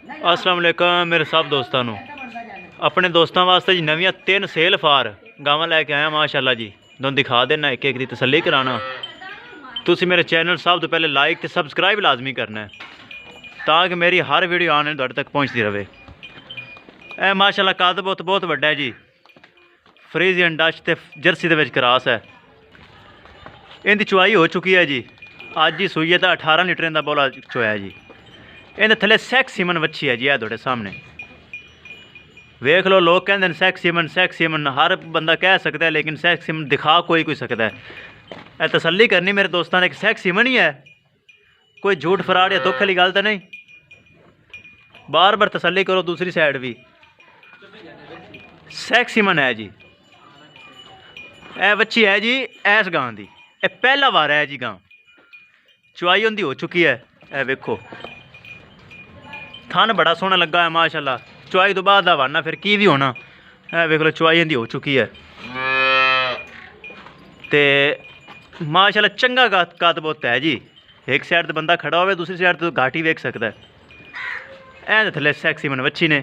अस्सलाम वालेकुम मेरे सब दोस्तों ਨੂੰ अपने दोस्तों वास्ते जी नवीं 3 सेल फार गावां लैके आया माशाअल्लाह जी तुहानूं दिखा देना एक एक दी तसल्ली कराना। तुसीं मेरे चैनल सब तो पहले लाइक ते सबसक्राइब लाजमी करना है ताकि मेरी हर वीडियो आने तुहाडे तक पहुँचती रहे। ए माशाअल्लाह कद बहुत वड्डा है जी, फ्रीजियन डच ते जर्सी दे विच क्रॉस है। इहदी चुआई हो चुकी है जी, अज ही सूई है तो 18 लीटर का बोला चोया जी। इहदे थले सैक्स सीमन वच्छी है जी, है तुहाडे सामने वेख लो। लोग कहते हैं सैक्स सीमन हर बंदा कह सकता है, लेकिन सैक्स सीमन दिखा कोई सकता है। यह तसल्ली करनी मेरे दोस्तों ने, एक सैक्स सीमन ही है, कोई झूठ फराड या दुख वाली गल तो नहीं। बार बार तसल्ली करो। दूसरी साइड भी सैक्स सीमन है जी। यह वच्छी है जी इस गां की, यह पहला वार है जी। गां चुआई उनकी हो चुकी है। यह वेखो थन बड़ा सोहना लगा है माशाअल्लाह। चुआई तो बाद हवाना फिर की भी होना। वेख लो चुआई इनकी हो चुकी है तो माशाअल्लाह चंगा कद बहुत है जी। एक साइड तो बंदा खड़ा हो, दूसरी साइड तो घाट ही वेख सकता है। ऐ थले सैक्सी मन वच्छी ने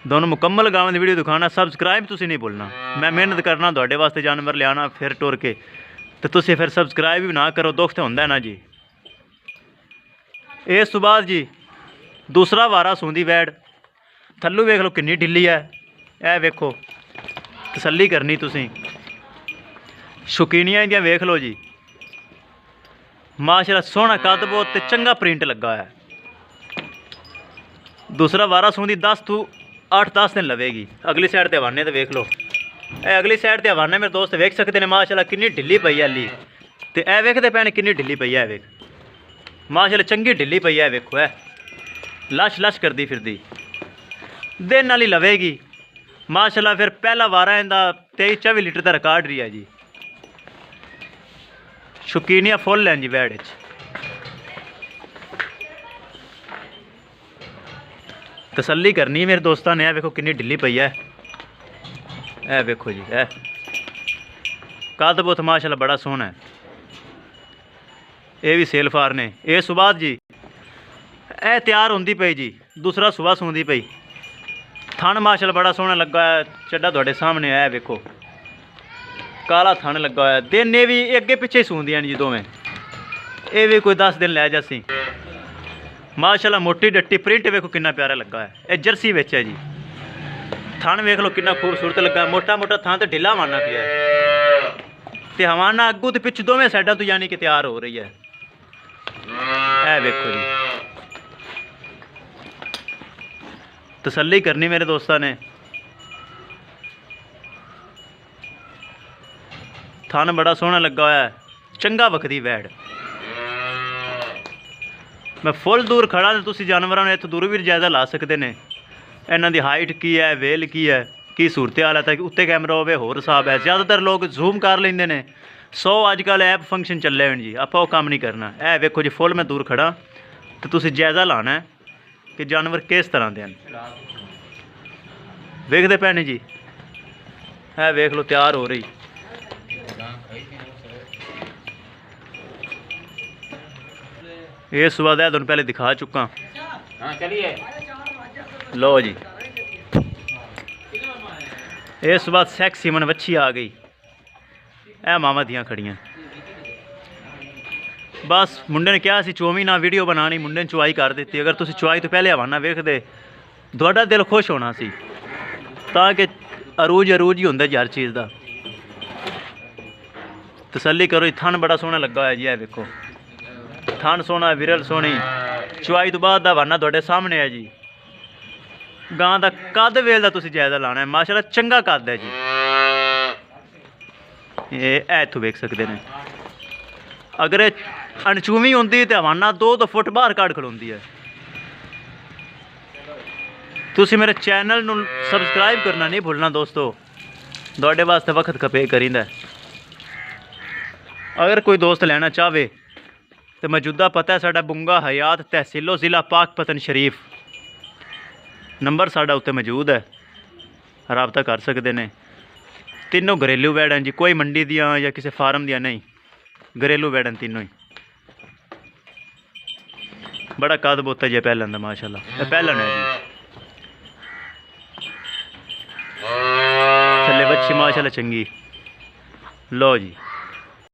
दोनों मुकम्मल गाँव की वीडियो दिखाना। सबसक्राइब तुसीं नहीं भूलना। मैं मेहनत करना तुहाडे वास्ते जानवर लियाना फिर टुर के, तो तुसीं फिर सबसक्राइब भी ना करो, दुख तो होंदा है ना जी। इस तो बाद जी दूसरा वारा सूंदी वैड़ थल्लू वेख लो कितनी ढिली है। यह वेखो तसल्ली करनी तुसीं। शौकीनियां इंदियां वेख लो जी, माशाअल्लाह सोहना कद बहुत ते चंगा प्रिंट लगा है। दूसरा वारा सूंदी 10 तो 8-10 दिन लवेगी। अगली साइड ते हवाने तो वेख लो। अगली साइड ते हवाने मेरे दोस्त वेख सकते हैं माशाअल्लाह कितनी ढिली पई है अली। तो यह वेखते पैने कितनी ढिली पई है। वेख माशाअल्लाह चंगी ढिली पई है। वेखो है लश लश करदी फिरदी दिन नाली लवेगी माशाअल्लाह। फिर पहला वारा इनका 23-24 लीटर का रिकॉर्ड रही है जी। शौकीनियां फुल हैं जी वैड़ च। तसल्ली करनी मेरे दोस्तों ने। वेखो कितनी ढिली पई है। ए वेखो जी है कद बहुत माशाअल्लाह बड़ा सोहना है। ये भी सेल फार ने। ये सुबाह जी ए तैयार होंदी पई जी, दूसरा सुबह सूंदी पई। थन माशाअल्लाह बड़ा सोहना लगा है। चड्डा तुहाडे सामने है वेखो काला थन लगा है। दिन ये भी अगे पिछे सूंदियां जी दोवें। ये भी कोई 10 दिन लै जासी माशाअल्लाह। मोटी डट्टी प्रिंट वेखो कितना प्यारा लगा है। यह जर्सी विच है जी। थन वेख लो कितना खूबसूरत लगा है। मोटा मोटा थन तो ढिला मारना पिया है। तो हवाना अगू तो पिछू दोवें साइडों तो यानी कि तैयार हो रही है। ए वेखो जी तसल्ली करनी मेरे दोस्तों ने। थन बड़ा सोहना लगा हुआ है, चंगा वखदी वैड़। मैं फुल दूर खड़ा तो तुसी जानवरों ने इतों दूर भी जायजा ला सकते हैं। इन्हों की हाइट की है, वेल की सूरत हाल है। ताकि उत्ते कैमरा होवे होर हिसाब है। ज़्यादातर लोग जूम कर लेंदे ने। 100 अजकल ऐप फंक्शन चले हुए जी। आप काम नहीं करना। है वेखो जी फुल मैं दूर खड़ा तो तुसी जायजा लाना है कि जानवर किस तरह के हैं। वेखते पैने जी है वेख लो तैयार हो रही। ये सुबह दे तुम पहले दिखा चुका। लो जी इस सुबह सैक्स सीमन वच्छी आ गई। ए मामा दियाँ खड़ियाँ। बस मुंडे ने कहा सी चौवी ना वीडियो बनानी, मुंडे ने चुआई कर दी। अगर तुम चुआई तो पहले हवाना वेखदे तुहाडा दिल खुश होना सी। ताकि अरूज ही होंदा जी हर चीज़ का। तसल्ली करो जी। थन बड़ा सोहना लगा है जी। है वेखो थन सोहना, विरल सोहनी। चुआई तो बाद हवाना तुहाडे सामने है जी। गां का कद वेल का तुसीं जायजा लाना है। माशाअल्लाह चंगा कद है जी। ये इत्थों वेख सकते हैं। अगर अनचूवी होंदी तो हवाना 2 फुट बाहर काट खलोंदी है। तुसीं मेरे चैनल नूं सबसक्राइब करना नहीं भूलना दोस्तों। तुहाडे वास्ते वक्त खपे करींदा। अगर कोई दोस्त लेना चाहे तो मौजूदा पता है साडा बुंगा हयात तहसीलो ज़िला पाकपतन शरीफ। नंबर साडा उत्ते मौजूद है, राबता कर सकते हैं। तीनों घरेलू वैड़ हैं जी, कोई मंडी दियाँ या किसी फार्म दियाँ नहीं, घरेलू वैड़ हैं तीनों ही। बड़ा कद बोता जी पहलन का माशाल्लाह पहलन है जी थले बच्ची माशाल्लाह चंगी लो जी।